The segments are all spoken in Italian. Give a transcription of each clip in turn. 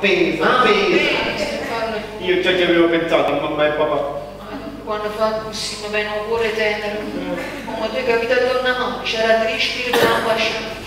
appesa, io già ci avevo pensato a mamma e papà. Quando fa così mi viene un cuore tenero. Ma tu hai capito torna mamma, c'era triste che non lasciava.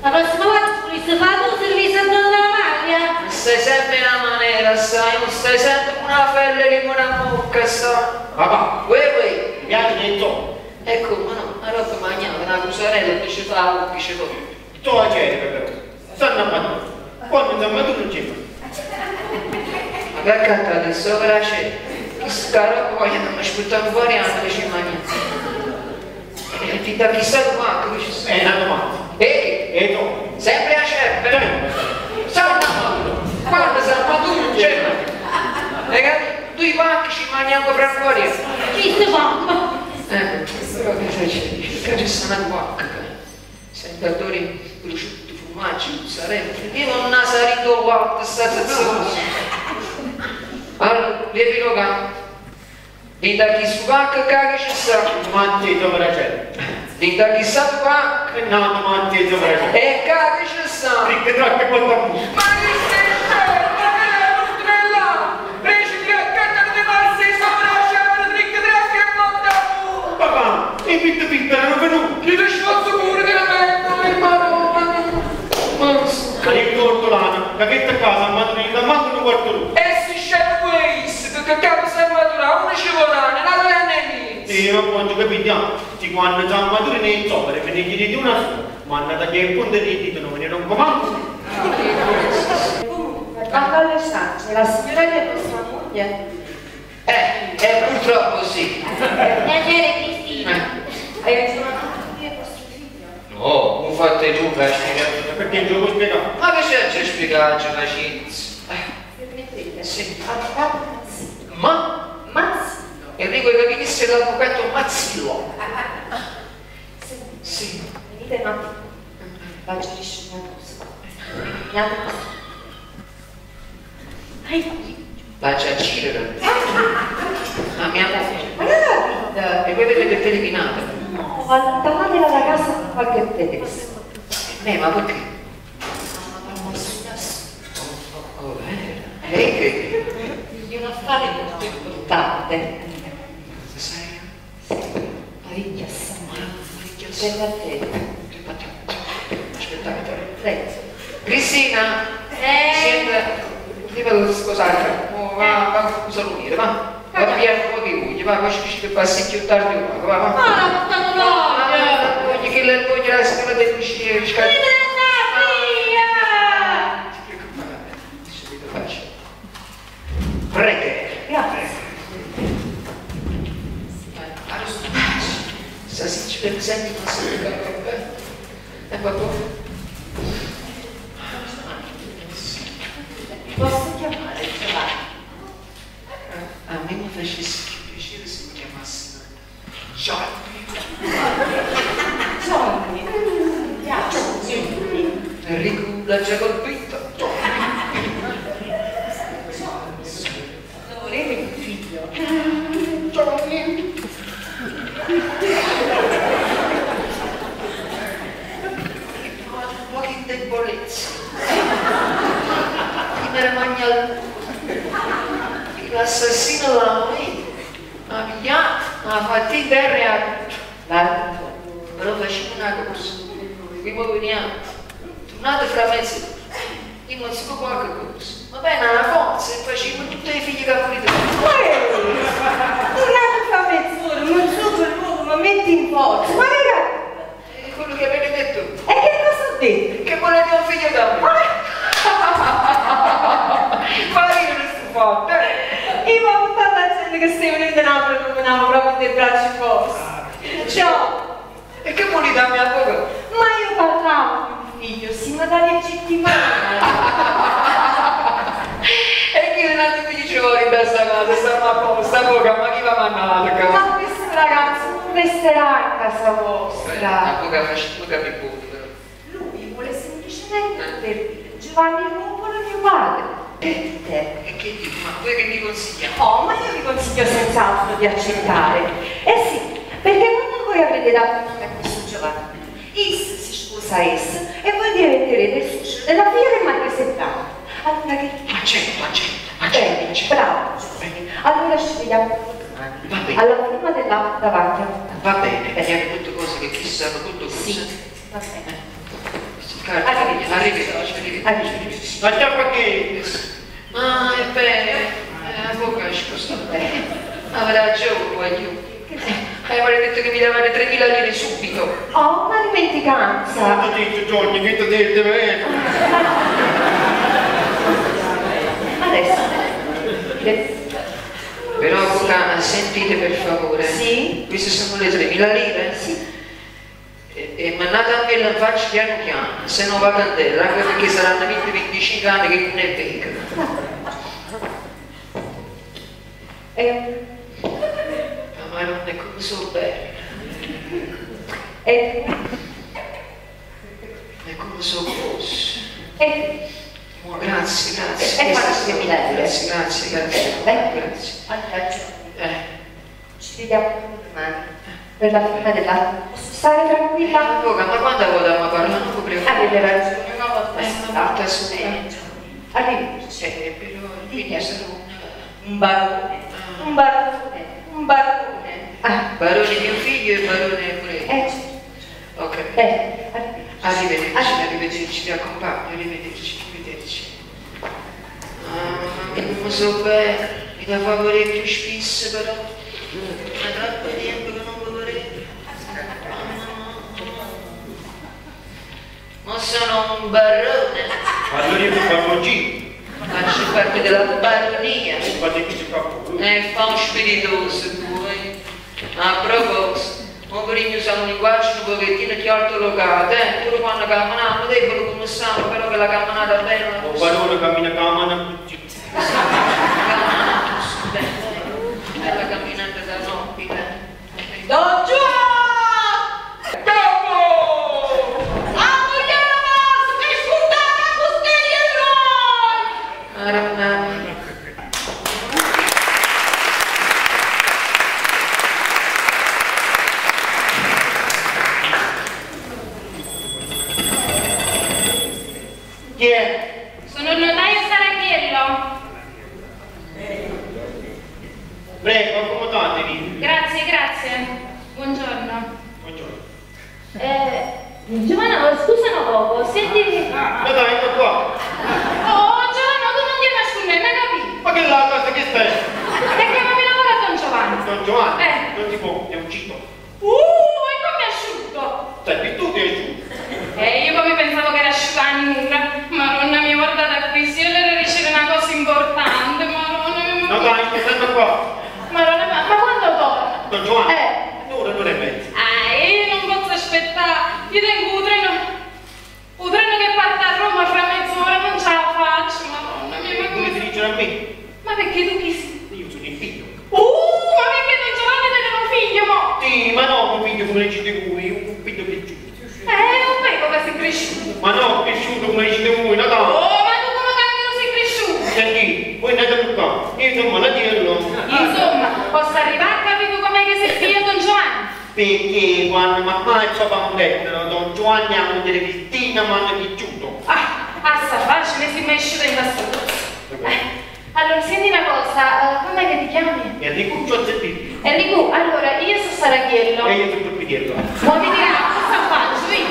La prossima volta volessi fare un servizio a donna Maria? Stai sempre in una maniera, sai, non stai sempre con una pelle che una mucca, sai. Papà, Uè, mi piace detto. ecco, ma no, la roba mangiata, una cusarella, poi ci fa un pisce poi. Tu la c'eri però. Stanno a maturo. Quando siamo maturo non c'è. Ma che accanto adesso che la c'è? Che scaro poi non mi aspettavo fuori anche ci mangiare. E ti dà chissà come che ci sta. È una domanda. E tu? Sempre a cervere. Siamo maturo. Quando siamo maturo non c'è. Hai capito? Tu i pacchi ci mangiamo per fuori. Chi si fa? Però che c'è? Che ci stanno qua. Senti odori prosciutto, formaggi, mozzarella. Io non ho salito qua, sta allora, devi logare. Di da chi su pacca che ci sta? Domande sopra c'è. Di da chi sa tu pacca? No, domande sopra c'è. E che ci sta? Ricche troppo quanto a me. Ma che stai scemo? Ma che è un là? Preci di accanto di farsi sopra la scena, ricche troppo e monta. Papà, i pitto erano venuti. Chi ti sciozzo pure che la metto in mano? Calippo ortolano, cacchetta a casa, ma tu non manco un quarto d'ora. E si scende questo, che capo sei maturato, uno ci vorrà, l'altro è all'inizio. Sì, non posso capire, ti quando siamo maturi nei zopere, ve ne chiedi una sola, ma andate che il punto di dito non ve ne non comando. Comunque, quando Alessandro, la signora che è vostra moglie? È purtroppo sì. Piacere Cristina. Hai aggiornato qui è vostro figlio? No, non fate tu per spiegare. Perché il gioco spiegato? Ma che c'è a spiegare la scienza? Permettete? Sì. Avvocato Mazzillo. Ma? Mazzillo. Enrico hai capito se l'avvocato Mazzillo? Sì. Venite un attimo. Faccio una cosa. Veniate qua. Hai qui. La giacire. La mia moglie. Ma che la vita? E voi vedete televinata? No, allontanatela da casa con qualche tedesco. Ma perché? Oh, che? Di un affare molto importante. Sei? Parecchia per la te. Aspettate. Prego. Cristina! Senta, ti vado scusate. Va, scusa l'unire, va. Va via un po' di luglio, va, poi ci passi più tardi, va. Ah, non no! Voglio che le voglio la scuola del uscire, Prego. Grazie. Sta si ci presenti non si vede. E papà? Posso chiamare Giovanni? A me mi facesse più piacere se mi chiamassero Gianni. Giovanni. Piace. Enrico l'ha già colpito. Non volete un figlio? Gianni. Un po' di debolezza. Mi era mangiato. L'assassino l'ha ma pigliato, ma fatica e reato. Però facevo una cosa. Prima veniamo, tornato fra mezz'ora. Io non so qualche cosa. Va bene, una forza, e facevo tutte le figlie che volete. Tornato fra mezz'ora, non so per modo, ma metti in forza. Ma che È quello che avete detto. E che cosa ho detto? Che volete un figlio da me? Ma io non sto fatta. Io ho tanta gente che stai venendo in altro e non avevo proprio dei bracci vostri. Ciao. E che volete a mia bocca? Ma io parlavo di un figlio, si ma da legittimare. E chi non ti dicevo in questa casa, stiamo a posto, sta bocca, ma chi va a mandare? Ma questo ragazzo non resterà in casa vostra. La bocca faccio che mi butta. Lui vuole semplicemente poter dire Giovanni Ruppolo mio padre. E te? E che dico? Ma voi che mi consiglia? Oh, ma io vi consiglio senz'altro di accettare. Eh sì, perché quando voi avrete dato il nome a questo Giovanni, Is si sposa Es e voi diventerete il suocero della figlia del marchese Bravo. Allora che... Accetto. Bravo. Allora ci vediamo domani. Va bene. Alla prima dell'acqua davanti a me. Va bene, vediamo tutte cose che chissà, tutte cose. Sì, va bene. Arrivederci. Lascia che... Ah, è bene. Poca scusa. Avrà ragione, voglio. Avrei detto che mi davano 3.000 lire subito. Oh, una dimenticanza. Ho detto Giorgio, che ti dite bene? Adesso. Però, avvocato, sentite per favore. Sì? Queste sono le 3.000 lire? Sì. E mandate a me la faccia piano piano, se no va candela, anche perché saranno 20-25 anni che non è vero. Ma non è come so bene. E È come so cose. Grazie. E faccio 3.000 lire. Grazie. Ci vediamo domani per la fine dell'anno. Posso stare tranquilla? Avvocato, ma quando vogliamo parlare? Non mi preoccupare. Avete ragione, una volta Una volta sola. Arrivederci. Però il figlio sarà Un barone. barone mio figlio e barone pure. Ok. Arrivederci, vi accompagno, arrivederci. Ah, come so bene, mi da favore più spesso però. Ma troppo tempo che non mi vorrei. Ma sono un barone. Allora io ti faccio G. Faccio parte della baronia. Fate chi ci fa pure. Fa un spiritoso tu, A proposito, ma per il mio sa un linguaggio un pochettino più altolocato, pure quando camminiamo, debolo come stiamo, però che la camminata è bella. Un barone cammina con la mano più Bella camminata da nobile. Don Giovanni! Capo! Apriamo la massa, che scordate a posteglia noi! Chi è? Sono il notaio Saracchiello. Prego, accomodatevi. Grazie. Buongiorno. Buongiorno. Giovanna, scusano poco, senti... Ma dai, ecco qua. Oh, Giovanna, tu non ti nascondere, mi capi? Ma che la cosa che stai? E chiamami l'avvocato Don Giovanni. Don Giovanni? Eh. Non si può, è uscito. E come è asciutto? Senti, tu ti è uscito. Io come pensavo che era asciutta nulla. Madonna mia, guardate qui, se io le riceve una cosa importante, Madonna mia. No dai, sto sempre qua. Madonna, ma quando torna? Don Giovanni? Un'ora e mezza. Io non posso aspettare. Io tengo un treno che parte a Roma fra mezz'ora, non ce la faccio, Madonna mia. Ma Come come... si dice a me? Ma perché tu chi sei? Io sono il figlio. Ma perché Don Giovanni deve un figlio, mo? Sì, ma no, un figlio come dicete voi, un figlio cresciuto. Non vedo che sei cresciuto. Ma no, cresciuto come dicete voi, no, no. Ma tu come cambio sei cresciuto? Senti, voi andate qua, io non me la dirlo. Insomma, posso arrivare a capire com'è che sei figlio Don Giovanni? Perché quando mamma e papà mi dettono, Don Giovanni ha un delle Cristina, mi hanno piaciuto. Assa facile, si mi è uscito in basso. Allora, senti una cosa, com'è che ti chiami? Enrico Giozzetti. Enrico, allora, io sono Saracchiello. E io sono il pidietto. Ma mi dirà, cosa faccio? Vedi?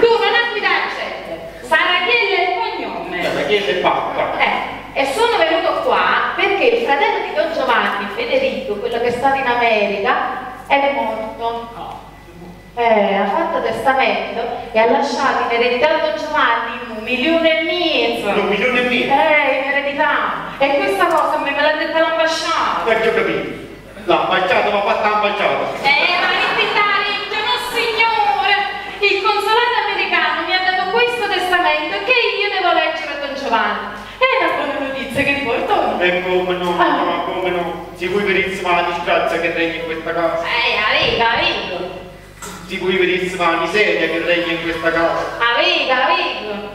Tu non hai guidato gente. Saracchiello è il cognome. La chiesa è pappa. E sono venuto qua perché il fratello di Don Giovanni, Federico, quello che è stato in America, è morto. Ha fatto testamento e ha lasciato in eredità a Don Giovanni 1,5 milioni. 1,5 milioni? In eredità. E questa cosa me l'ha detta l'ambasciata. Perché ho capito? L'ambasciata va fatta l'ambasciata. Ma ripetare, no signore! Il consolato americano mi ha dato questo testamento che io devo leggere a Don Giovanni. È una buona notizia che ti porto. E come no, si vuoi verissima la disgrazia che regna in questa casa. Amico. Si vuoi verissima la miseria che regna in questa casa. Amico.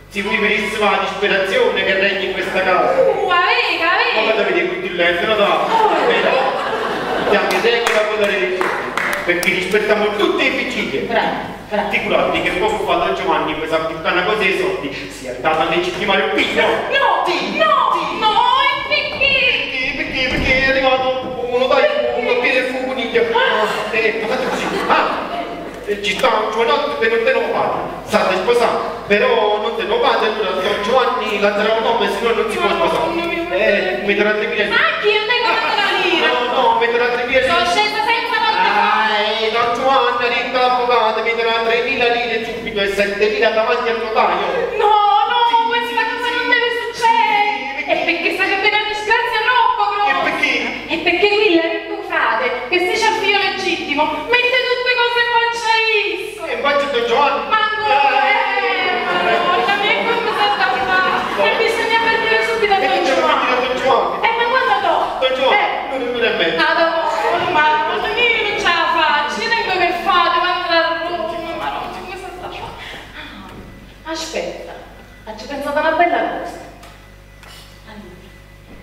Si vuoi verissima la disperazione che regna in questa casa. Amico. Ma vedi qui il letto, no? Siamo in regola con la religione, perché rispettiamo tutte le piccine. Bravo. Figurati che poco fa Don Giovanni questa puttana cosa dei soldi, si è andata a legittimare un figlio. No, Sì, no, sì. no, e perché? Perché è arrivato uno dai, uno piede fu coniglio. Fate così. Ci sta un giovanotto che non te lo fate. State sposati, però non te lo fate, allora Don Giovanni l'altra nome, se no non si può sposare. Metterà 3.000 lire. Anche io tengo la lira. No, metterà 3.000 lire. Sono scesa senza notte. Don Giovanni, retta l'avvocato, metterà 3.000 lire subito e 7.000 davanti al notaio. No, questa cosa non deve succedere. È perché sta capendo una disgrazia troppo grossa. E perché? E perché qui il tuo frate, che se c'ha il figlio legittimo, mette tutte cose in faccia a Isco. E faccio Don Giovanni. Ma Madonna mia, come sta da fare? E bisogna partire subito a Don Giovanni. Ma quando do? Don Giovanni, non è me. Ma io non ce la faccio, io tengo che fate, ma andare a Roma, ma non so come sta da fare. Aspetta, ho già pensato a una bella cosa. Allora,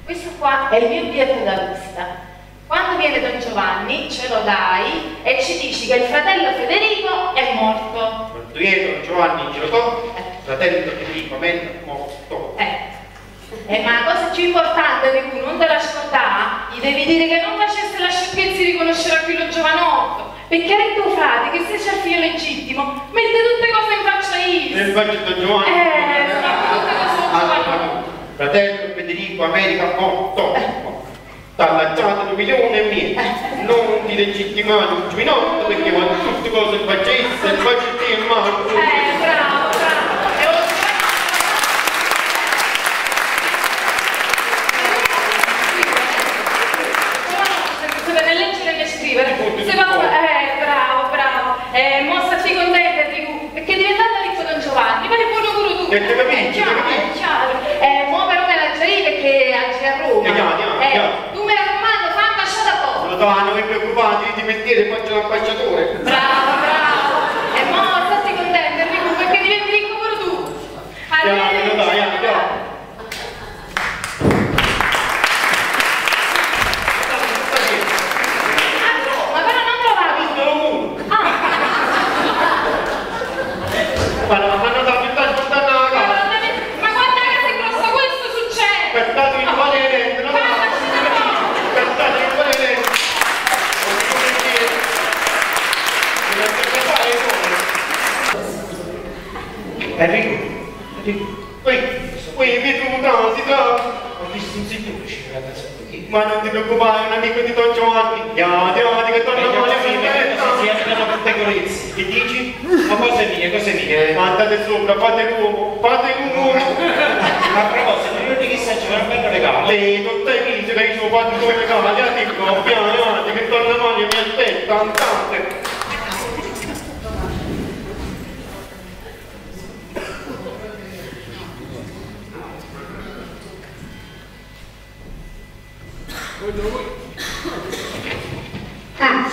questo qua è il mio biglietto da visita. Quando viene Don Giovanni ce lo dai e ci dici che il fratello Federico è morto. Quando viene Don Giovanni ce lo do, fratello Federico è morto. Ma la cosa più importante di cui non te la scordare, gli devi dire che non facesse la sciocchezza di riconoscere a quello giovanotto, perché era il tuo frate che se c'è il figlio legittimo mette tutte cose in faccia a Isco. E faccio Don Giovanni. Tutte cose Don Giovanotto. Fratello Federico America morto. T'allacciato 1 milione e mia. Non ti legittimare un giovinotto perché quando tutte cose facesse, faccio te in mano. Bravo. Mostrati contenta perché è diventato ricco Don Giovanni, ma è buono pure tu. Ti capisci? È chiaro. Mo però me la giri perché oggi a Roma. Andiamo. Tu mi raccomando, fa ambasciata poco. Lo danno, non vi preoccupate, io ti mestiere faccio l'ambasciatore. Bravo. E mo stati contenta Enrico perché diventi ricco pure tu. Andiamo. Enrico, qui vedo si trova. Ho visto un signore uscire adesso. Ma non ti preoccupare, è un amico di Don Giovanni. Andiamo, che torna male a Si erano pettegolezzi. Che dici? Ma cose mie. Andate sopra, fate l'uomo. Ma a proposito, io di chissà c'è un bello regalo. Non stai visto che io sono fatto come regalo, dico, piano, che torna male mi aspetta, andate. Ah,